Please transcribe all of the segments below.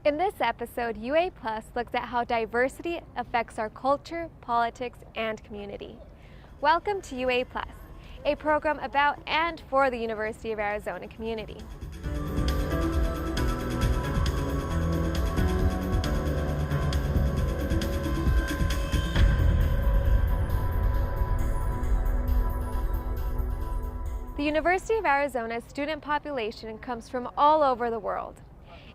In this episode, UA Plus looks at how diversity affects our culture, politics, and community. Welcome to UA Plus, a program about and for the University of Arizona community. The University of Arizona's student population comes from all over the world.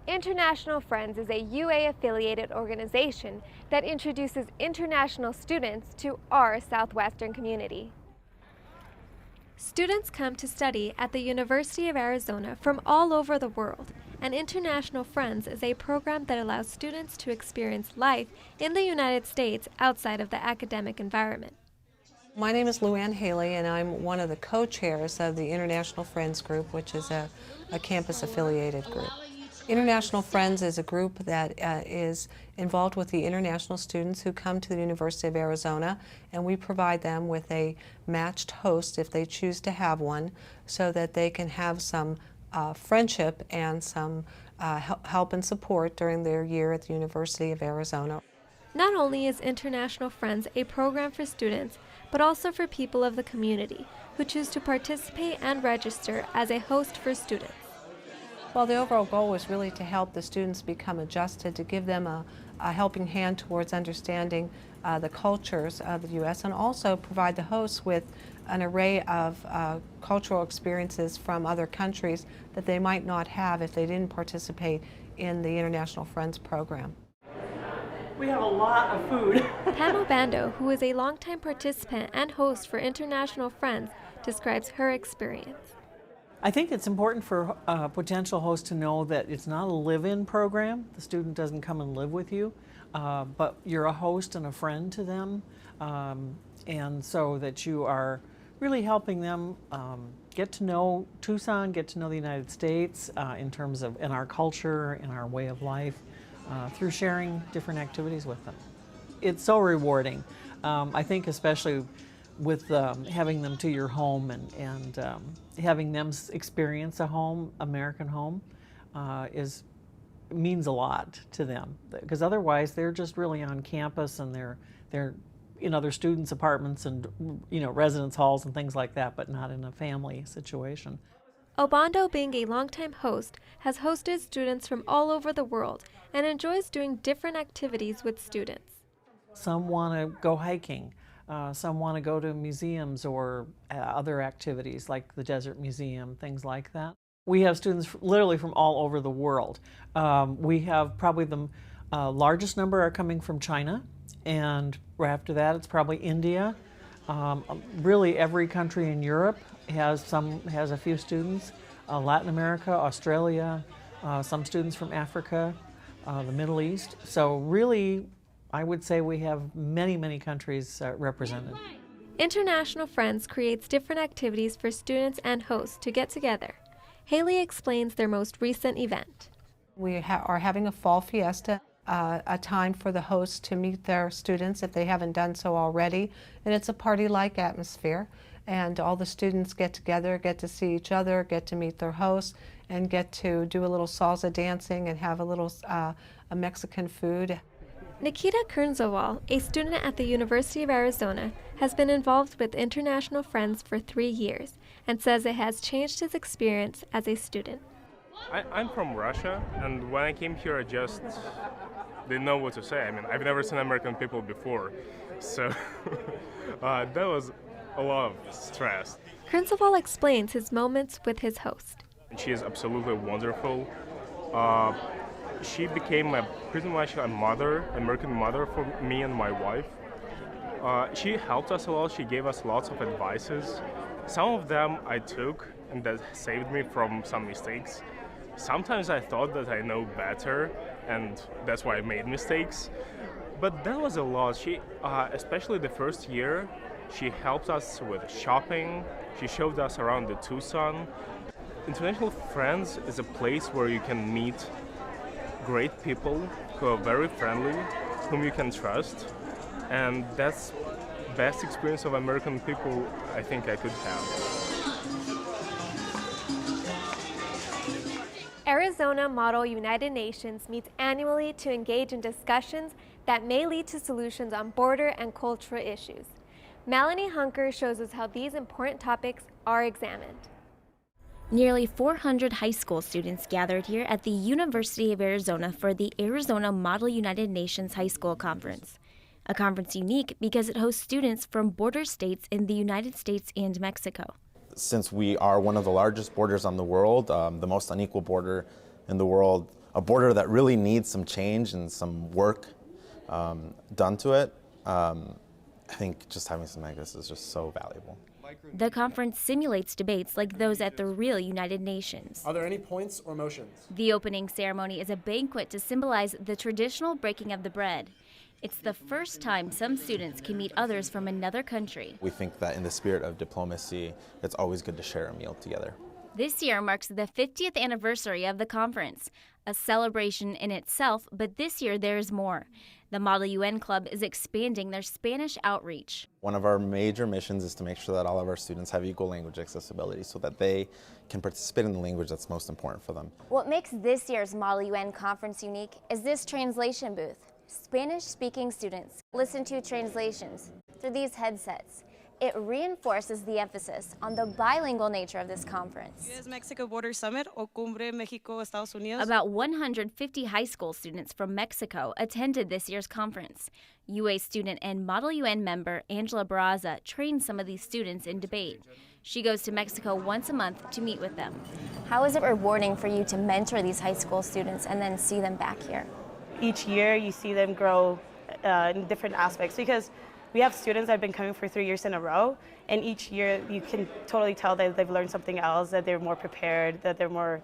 International Friends is a UA-affiliated organization that introduces international students to our Southwestern community. Students come to study at the University of Arizona from all over the world, and International Friends is a program that allows students to experience life in the United States outside of the academic environment. My name is Luann Haley, and I'm one of the co-chairs of the International Friends Group, which is a campus-affiliated group. International Friends is a group that is involved with the international students who come to the University of Arizona, and we provide them with a matched host if they choose to have one, so that they can have some friendship and some help and support during their year at the University of Arizona. Not only is International Friends a program for students, but also for people of the community who choose to participate and register as a host for students. Well, the overall goal was really to help the students become adjusted, to give them a helping hand towards understanding the cultures of the U.S. and also provide the hosts with an array of cultural experiences from other countries that they might not have if they didn't participate in the International Friends program. We have a lot of food. Pam Obando, who is a longtime participant and host for International Friends, describes her experience. I think it's important for a potential host to know that it's not a live-in program. The student doesn't come and live with you, but you're a host and a friend to them, and so that you are really helping them get to know Tucson, get to know the United States in terms of in our culture, in our way of life, through sharing different activities with them. It's so rewarding. I think especially with having them to your home and having them experience a home, American home, means a lot to them. Because otherwise they're just really on campus and they're in other students' apartments and residence halls and things like that, but not in a family situation. Obando, being a longtime host, has hosted students from all over the world and enjoys doing different activities with students. Some want to go hiking. Some want to go to museums or other activities like the Desert Museum, things like that. We have students literally from all over the world. We have probably the largest number are coming from China, and right after that it's probably India. Really every country in Europe has a few students. Latin America, Australia, some students from Africa, the Middle East. So really, I would say we have many, many countries represented. International Friends creates different activities for students and hosts to get together. Haley explains their most recent event. We are having a fall fiesta, a time for the hosts to meet their students if they haven't done so already, and it's a party-like atmosphere. And all the students get together, get to see each other, get to meet their hosts, and get to do a little salsa dancing and have a little a Mexican food. Nikita Kernzowal, a student at the University of Arizona, has been involved with International Friends for 3 years and says it has changed his experience as a student. I'm from Russia, and when I came here, I just didn't know what to say. I mean, I've never seen American people before, so that was a lot of stress. Kernzowal explains his moments with his host. She is absolutely wonderful. She became pretty much a mother, American mother for me and my wife. She helped us a lot. She gave us lots of advices. Some of them I took, and that saved me from some mistakes. Sometimes I thought that I know better, and that's why I made mistakes. But that was a lot. She, especially the first year, she helped us with shopping. She showed us around the Tucson. International Friends is a place where you can meet great people who are very friendly, whom you can trust, and that's the best experience of American people I think I could have. Arizona Model United Nations meets annually to engage in discussions that may lead to solutions on border and cultural issues. Melanie Hunker shows us how these important topics are examined. Nearly 400 high school students gathered here at the University of Arizona for the Arizona Model United Nations High School Conference. A conference unique because it hosts students from border states in the United States and Mexico. Since we are one of the largest borders on the world, the most unequal border in the world, a border that really needs some change and some work done to it, I think just having something like this is just so valuable. The conference simulates debates like those at the real United Nations. Are there any points or motions? The opening ceremony is a banquet to symbolize the traditional breaking of the bread. It's the first time some students can meet others from another country. We think that in the spirit of diplomacy, it's always good to share a meal together. This year marks the 50th anniversary of the conference, a celebration in itself, but this year there is more. The Model UN Club is expanding their Spanish outreach. One of our major missions is to make sure that all of our students have equal language accessibility so that they can participate in the language that's most important for them. What makes this year's Model UN conference unique is this translation booth. Spanish-speaking students listen to translations through these headsets. It reinforces the emphasis on the bilingual nature of this conference. US-Mexico Border Summit o Cumbre México-Estados Unidos. About 150 high school students from Mexico attended this year's conference. UA student and Model UN member Angela Barraza trained some of these students in debate. She goes to Mexico once a month to meet with them. How is it rewarding for you to mentor these high school students and then see them back here? Each year you see them grow in different aspects because we have students that have been coming for 3 years in a row, and each year you can totally tell that they've learned something else, that they're more prepared, that they're more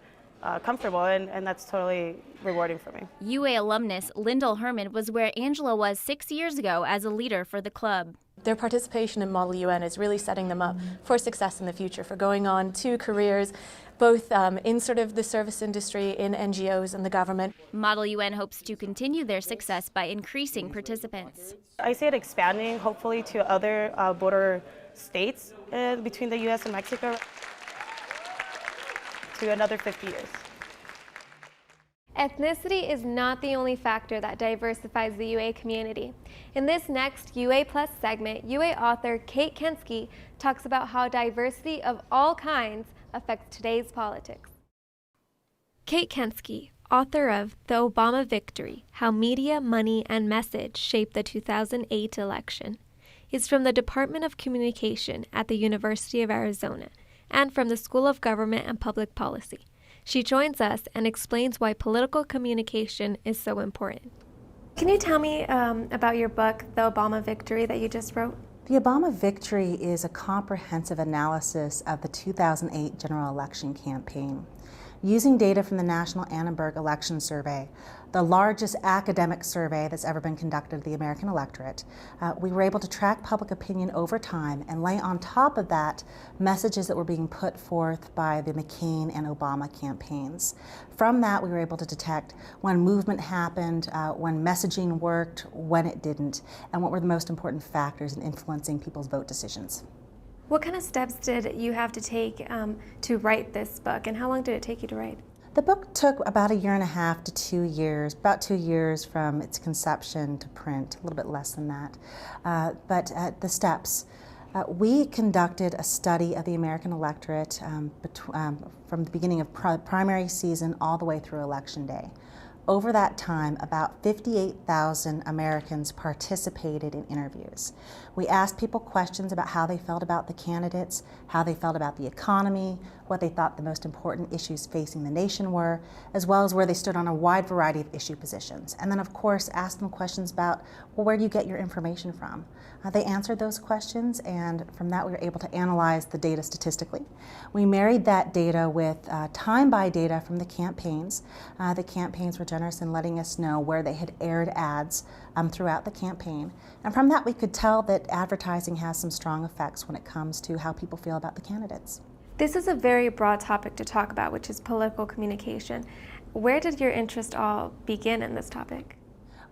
comfortable, and that's totally rewarding for me. UA alumnus Lyndall Herman was where Angela was 6 years ago as a leader for the club. Their participation in Model UN is really setting them up for success in the future, for going on to careers both in sort of the service industry, in NGOs and the government. Model UN hopes to continue their success by increasing participants. I see it expanding, hopefully, to other border states between the U.S. and Mexico to another 50 years. Ethnicity is not the only factor that diversifies the UA community. In this next UA Plus segment, UA author Kate Kinski talks about how diversity of all kinds affects today's politics. Kate Kinski, author of The Obama Victory: How Media, Money, and Message Shaped the 2008 Election, is from the Department of Communication at the University of Arizona and from the School of Government and Public Policy. She joins us and explains why political communication is so important. Can you tell me about your book, The Obama Victory, that you just wrote? The Obama Victory is a comprehensive analysis of the 2008 general election campaign. Using data from the National Annenberg Election Survey, the largest academic survey that's ever been conducted of the American electorate, we were able to track public opinion over time and lay on top of that messages that were being put forth by the McCain and Obama campaigns. From that, we were able to detect when movement happened, when messaging worked, when it didn't, and what were the most important factors in influencing people's vote decisions. What kind of steps did you have to take to write this book, and how long did it take you to write? The book took about 1.5 to 2 years, about 2 years from its conception to print, a little bit less than that. But the steps. We conducted a study of the American electorate from the beginning of primary season all the way through Election Day. Over that time, about 58,000 Americans participated in interviews. We asked people questions about how they felt about the candidates, how they felt about the economy, what they thought the most important issues facing the nation were, as well as where they stood on a wide variety of issue positions. And then, of course, asked them questions about, well, where do you get your information from? They answered those questions, and from that we were able to analyze the data statistically. We married that data with time-by data from the campaigns. The campaigns were generous in letting us know where they had aired ads throughout the campaign. And from that we could tell that advertising has some strong effects when it comes to how people feel about the candidates. This is a very broad topic to talk about, which is political communication. Where did your interest all begin in this topic?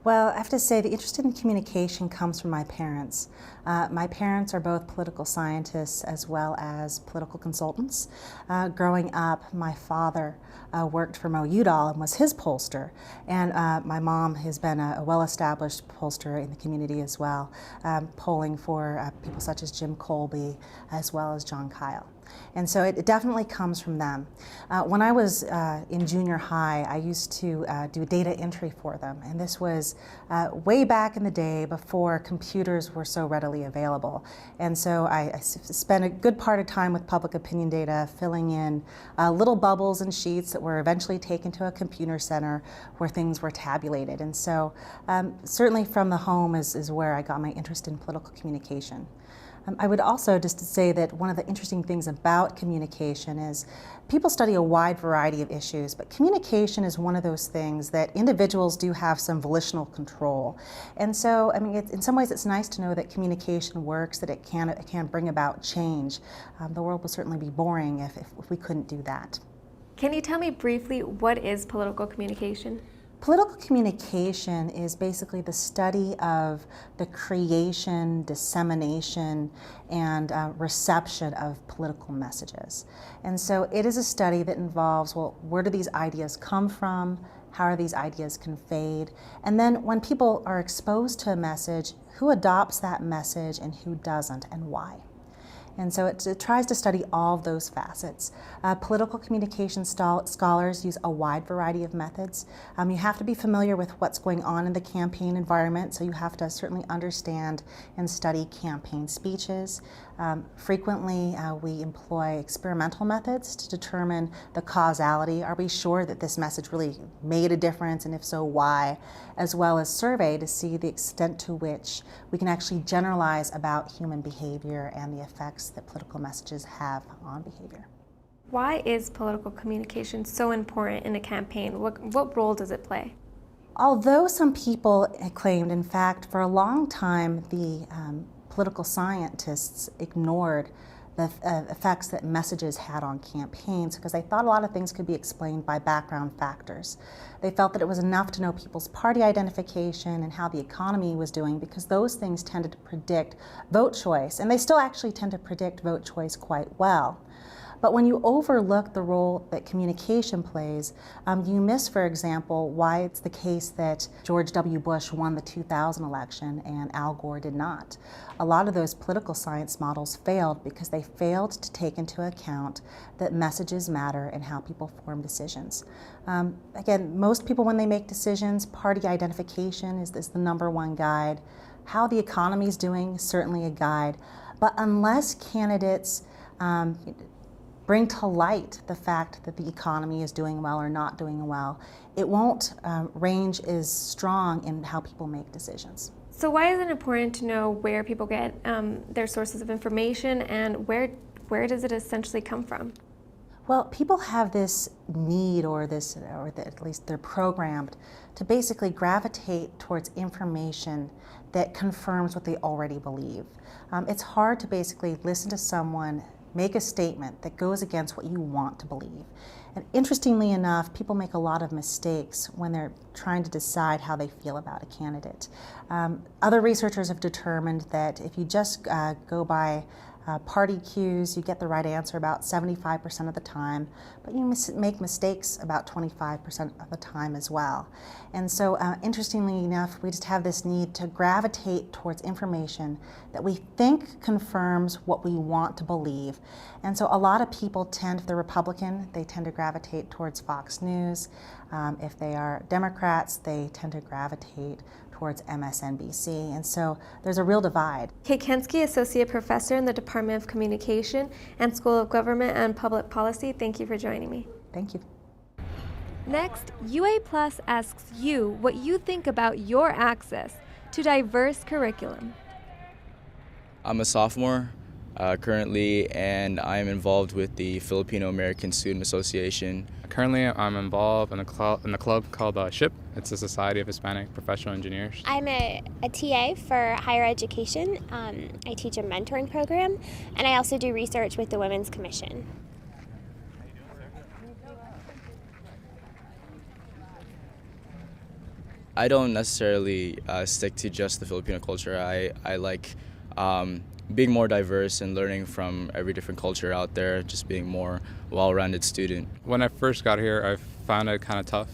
Well, I have to say the interest in communication comes from my parents. My parents are both political scientists as well as political consultants. Growing up, my father worked for Mo Udall and was his pollster, and my mom has been a well-established pollster in the community as well, polling for people such as Jim Colby as well as John Kyle. And so it definitely comes from them. When I was in junior high, I used to do data entry for them, and this was way back in the day before computers were so readily available. And so I spent a good part of time with public opinion data, filling in little bubbles and sheets that were eventually taken to a computer center where things were tabulated. And so certainly from the home is where I got my interest in political communication. I would also just say that one of the interesting things about communication is people study a wide variety of issues, but communication is one of those things that individuals do have some volitional control. And so, I mean, in some ways it's nice to know that communication works, that it can bring about change. The world would certainly be boring if we couldn't do that. Can you tell me briefly what is political communication? Political communication is basically the study of the creation, dissemination, and reception of political messages. And so it is a study that involves, well, where do these ideas come from? How are these ideas conveyed? And then when people are exposed to a message, who adopts that message and who doesn't, and why? And so it tries to study all of those facets. Political communication scholars use a wide variety of methods. You have to be familiar with what's going on in the campaign environment, so you have to certainly understand and study campaign speeches. Frequently, we employ experimental methods to determine the causality. Are we sure that this message really made a difference, and if so, why? As well as survey to see the extent to which we can actually generalize about human behavior and the effects that political messages have on behavior. Why is political communication so important in a campaign? What role does it play? Although some people claimed, in fact, for a long time, the political scientists ignored the effects that messages had on campaigns because they thought a lot of things could be explained by background factors. They felt that it was enough to know people's party identification and how the economy was doing because those things tended to predict vote choice, and they still actually tend to predict vote choice quite well. But when you overlook the role that communication plays, you miss, for example, why it's the case that George W. Bush won the 2000 election and Al Gore did not. A lot of those political science models failed because they failed to take into account that messages matter and how people form decisions. Again, most people, when they make decisions, party identification is the #1 guide. How the economy is doing is certainly a guide. But unless candidates bring to light the fact that the economy is doing well or not doing well, it won't range as strong in how people make decisions. So why is it important to know where people get their sources of information, and where does it essentially come from? Well, people have this need, or at least they're programmed to basically gravitate towards information that confirms what they already believe. It's hard to basically listen to someone make a statement that goes against what you want to believe. And interestingly enough, people make a lot of mistakes when they're trying to decide how they feel about a candidate. Other researchers have determined that if you just go by party cues, you get the right answer about 75% of the time, but you make mistakes about 25% of the time as well. And so interestingly enough, we just have this need to gravitate towards information that we think confirms what we want to believe. And so a lot of people tend, if they're Republican, they tend to gravitate towards Fox News. If they are Democrats, they tend to gravitate towards MSNBC, and so there's a real divide. Kate Kinski, Associate Professor in the Department of Communication and School of Government and Public Policy, thank you for joining me. Thank you. Next, UA Plus asks you what you think about your access to diverse curriculum. I'm a sophomore currently, and I am involved with the Filipino American Student Association. Currently, I'm involved in a club called SHIP. It's a Society of Hispanic Professional Engineers. I'm a TA for higher education. I teach a mentoring program, and I also do research with the Women's Commission. I don't necessarily stick to just the Filipino culture. I like being more diverse and learning from every different culture out there, just being more well-rounded student. When I first got here, I found it kind of tough.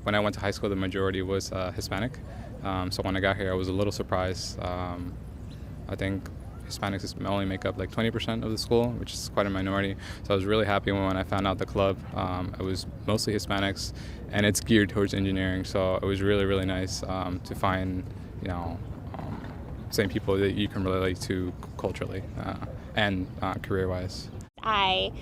When I went to high school, the majority was Hispanic. So when I got here, I was a little surprised. I think Hispanics only make up like 20% of the school, which is quite a minority. So I was really happy when I found out the club. It was mostly Hispanics, and it's geared towards engineering. So it was really, really nice to find, same people that you can relate to culturally and career-wise. I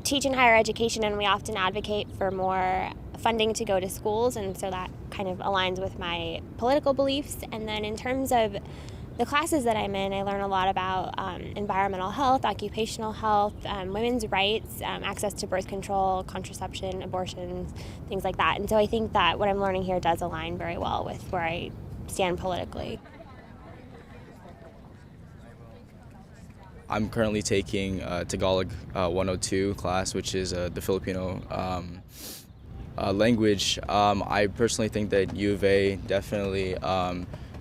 teach in higher education, and we often advocate for more funding to go to schools, and so that kind of aligns with my political beliefs. And then in terms of the classes that I'm in, I learn a lot about environmental health, occupational health, women's rights, access to birth control, contraception, abortion, things like that. And so I think that what I'm learning here does align very well with where I stand politically. I'm currently taking Tagalog 102 class, which is the Filipino language. I personally think that U of A definitely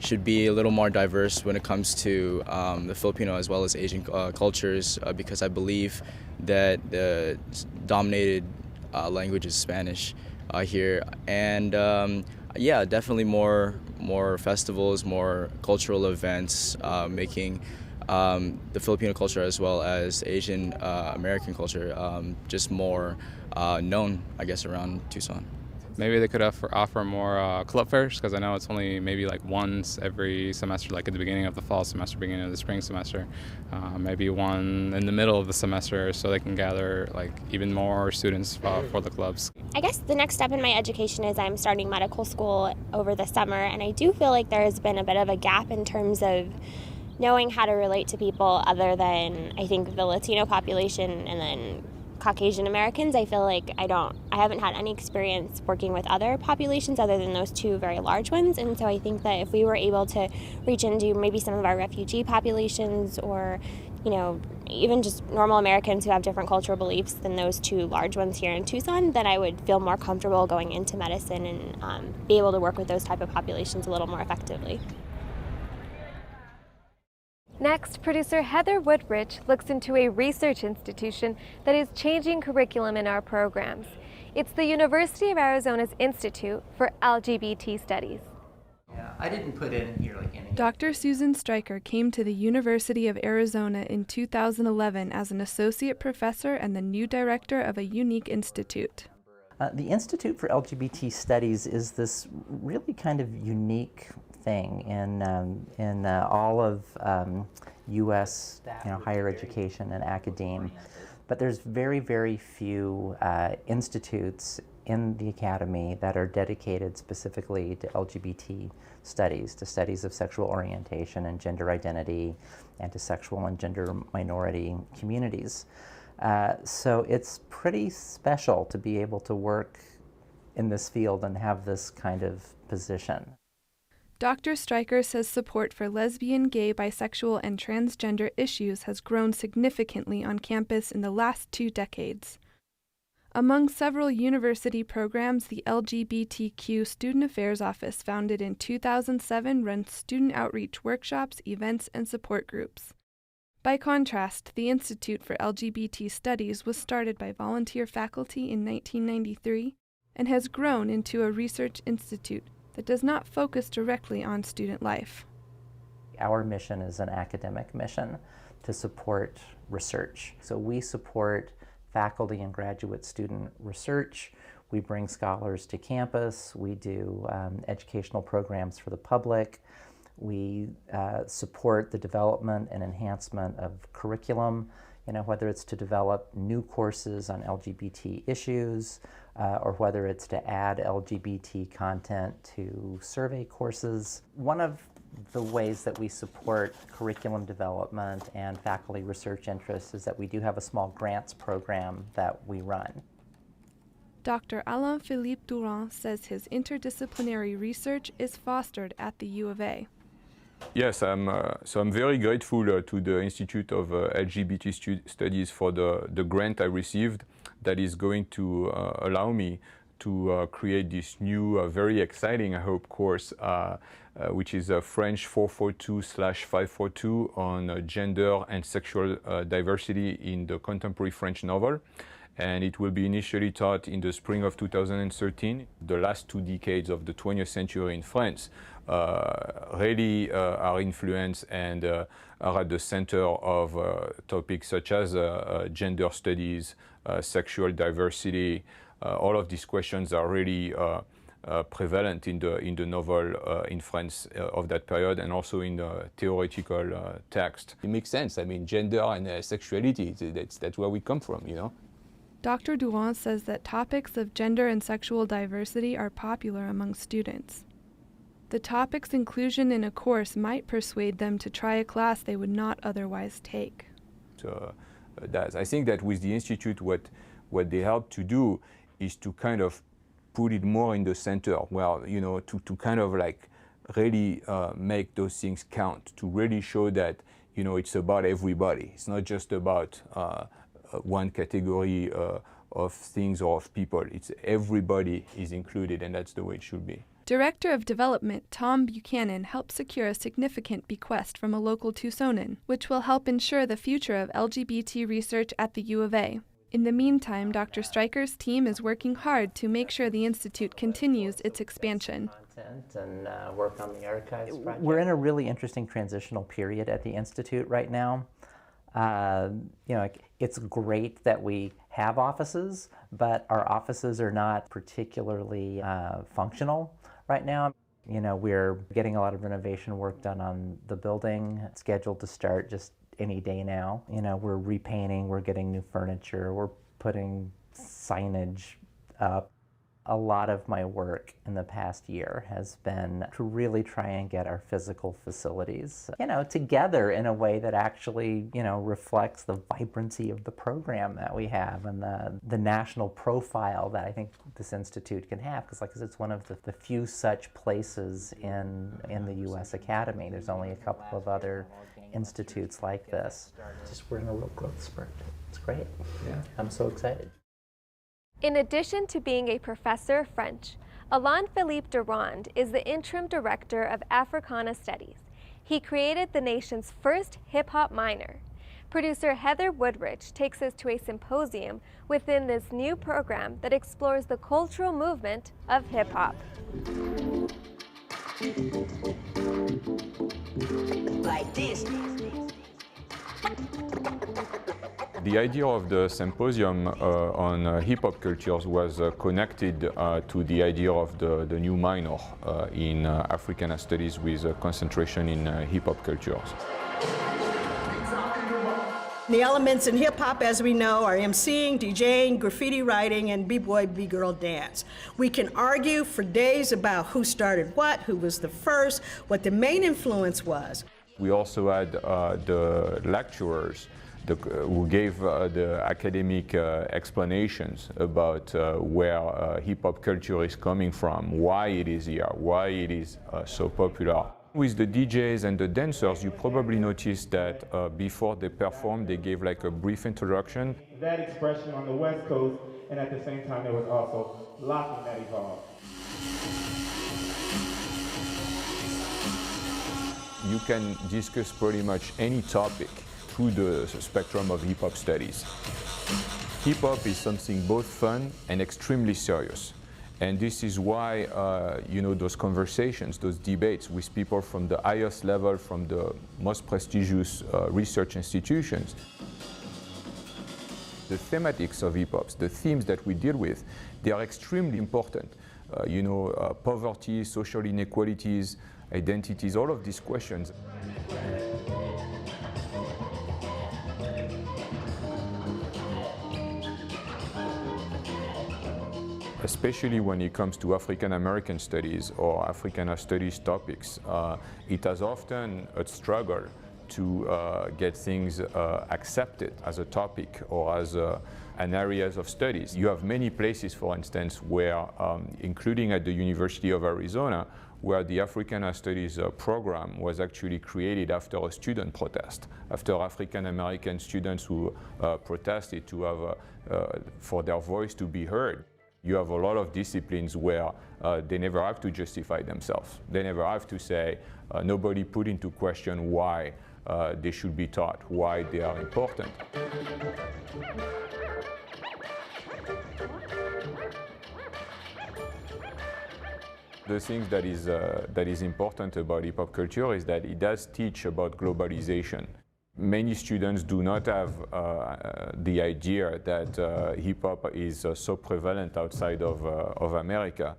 should be a little more diverse when it comes to the Filipino as well as Asian cultures, because I believe that the dominated language is Spanish here. And yeah, definitely more festivals, more cultural events, making the Filipino culture as well as Asian American culture just more known, I guess, around Tucson. Maybe they could offer more club fairs, because I know it's only maybe like once every semester, like at the beginning of the fall semester, beginning of the spring semester. Maybe one in the middle of the semester, so they can gather like even more students for the clubs. I guess the next step in my education is I'm starting medical school over the summer, and I do feel like there has been a bit of a gap in terms of knowing how to relate to people other than, I think, the Latino population and then Caucasian Americans. I feel like I haven't had any experience working with other populations other than those two very large ones. And so I think that if we were able to reach into maybe some of our refugee populations, or, even just normal Americans who have different cultural beliefs than those two large ones here in Tucson, then I would feel more comfortable going into medicine and be able to work with those type of populations a little more effectively. Next, producer Heather Woodbridge looks into a research institution that is changing curriculum in our programs. It's the University of Arizona's Institute for LGBT Studies. Yeah, I didn't put in here like any. Dr. Susan Stryker came to the University of Arizona in 2011 as an associate professor and the new director of a unique institute. The Institute for LGBT Studies is this really kind of unique thing in all of U.S. higher education and academe, but there's very, very few institutes in the academy that are dedicated specifically to LGBT studies, to studies of sexual orientation and gender identity, and to sexual and gender minority communities. So it's pretty special to be able to work in this field and have this kind of position. Dr. Stryker says support for lesbian, gay, bisexual, and transgender issues has grown significantly on campus in the last 2 decades. Among several university programs, the LGBTQ Student Affairs Office, founded in 2007, runs student outreach workshops, events, and support groups. By contrast, the Institute for LGBT Studies was started by volunteer faculty in 1993 and has grown into a research institute that does not focus directly on student life. Our mission is an academic mission to support research. So we support faculty and graduate student research. We bring scholars to campus. We do educational programs for the public. We support the development and enhancement of curriculum, whether it's to develop new courses on LGBT issues, or whether it's to add LGBT content to survey courses. One of the ways that we support curriculum development and faculty research interests is that we do have a small grants program that we run. Dr. Alain-Philippe Durand says his interdisciplinary research is fostered at the U of A. Yes, I'm very grateful to the Institute of LGBT Studies for the grant I received that is going to allow me to create this new, very exciting, I hope, course, which is a French 442/542 on gender and sexual diversity in the contemporary French novel. And it will be initially taught in the spring of 2013. The last 2 decades of the 20th century in France really are influenced and are at the center of topics such as gender studies, sexual diversity. All of these questions are really prevalent in the novel in France of that period, and also in the theoretical text. It makes sense. I mean, gender and sexuality, that's where we come from, you know. Dr. Durand says that topics of gender and sexual diversity are popular among students. The topic's inclusion in a course might persuade them to try a class they would not otherwise take. I think that with the Institute, what they help to do is to kind of put it more in the center, well, you know, to kind of like really make those things count, to really show that, you know, it's about everybody. It's not just about one category of things or of people. It's everybody is included, and that's the way it should be. Director of Development Tom Buchanan helped secure a significant bequest from a local Tucsonan, which will help ensure the future of LGBT research at the U of A. In the meantime, Dr. Stryker's team is working hard to make sure the Institute continues its expansion. And work on the archives project. We're in a really interesting transitional period at the Institute right now. You know, it's great that we have offices, but our offices are not particularly functional right now. You know, we're getting a lot of renovation work done on the building. It's scheduled to start just any day now. You know, we're repainting, we're getting new furniture, we're putting signage up. A lot of my work in the past year has been to really try and get our physical facilities, you know, together in a way that actually, you know, reflects the vibrancy of the program that we have and the national profile that I think this institute can have, because it's one of the few such places in the U.S. Academy. There's only a couple of other institutes like this. Just we're in a real growth spurt. It's great. Yeah. I'm so excited. In addition to being a professor of French, Alain-Philippe Durand is the interim director of Africana Studies. He created the nation's first hip-hop minor. Producer Heather Woodrich takes us to a symposium within this new program that explores the cultural movement of hip-hop. Like this. The idea of the symposium on hip-hop cultures was connected to the idea of the new minor in Africana Studies with a concentration in hip-hop cultures. The elements in hip-hop, as we know, are MCing, DJing, graffiti writing, and b-boy, b-girl dance. We can argue for days about who started what, who was the first, what the main influence was. We also had the lecturers who gave the academic explanations about where hip-hop culture is coming from, why it is here, why it is so popular. With the DJs and the dancers, you probably noticed that before they performed, they gave like a brief introduction. That expression on the West Coast, and at the same time, there was also locking that evolved. You can discuss pretty much any topic through the spectrum of hip-hop studies. Hip-hop is something both fun and extremely serious. And this is why, you know, those conversations, those debates with people from the highest level, from the most prestigious research institutions, the thematics of hip-hop, the themes that we deal with, they are extremely important. You know, poverty, social inequalities, identities, all of these questions. Especially when it comes to African American studies or Africana studies topics, it has often a struggle to get things accepted as a topic or as an area of studies. You have many places, for instance, where, including at the University of Arizona, where the Africana Studies program was actually created after a student protest, after African American students who protested to have, for their voice to be heard. You have a lot of disciplines where they never have to justify themselves. They never have to say, nobody put into question why they should be taught, why they are important. The thing that is important about hip-hop culture is that it does teach about globalization. Many students do not have the idea that hip-hop is so prevalent outside of America.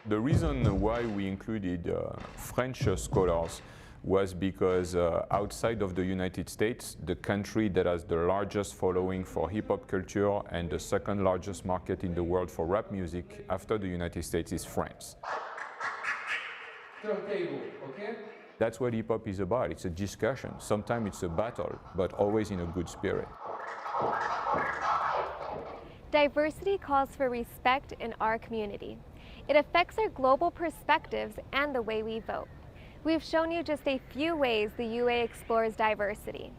The reason why we included French scholars was because outside of the United States, the country that has the largest following for hip-hop culture and the second largest market in the world for rap music after the United States is France. That's what hip-hop is about. It's a discussion. Sometimes it's a battle, but always in a good spirit. Diversity calls for respect in our community. It affects our global perspectives and the way we vote. We've shown you just a few ways the UA explores diversity.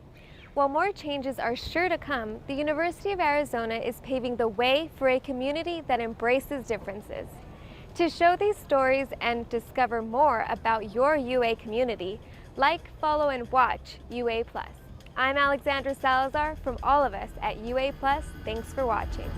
While more changes are sure to come, the University of Arizona is paving the way for a community that embraces differences. To show these stories and discover more about your UA community, like, follow, and watch UA+. I'm Alexandra Salazar. From all of us at UA+, thanks for watching.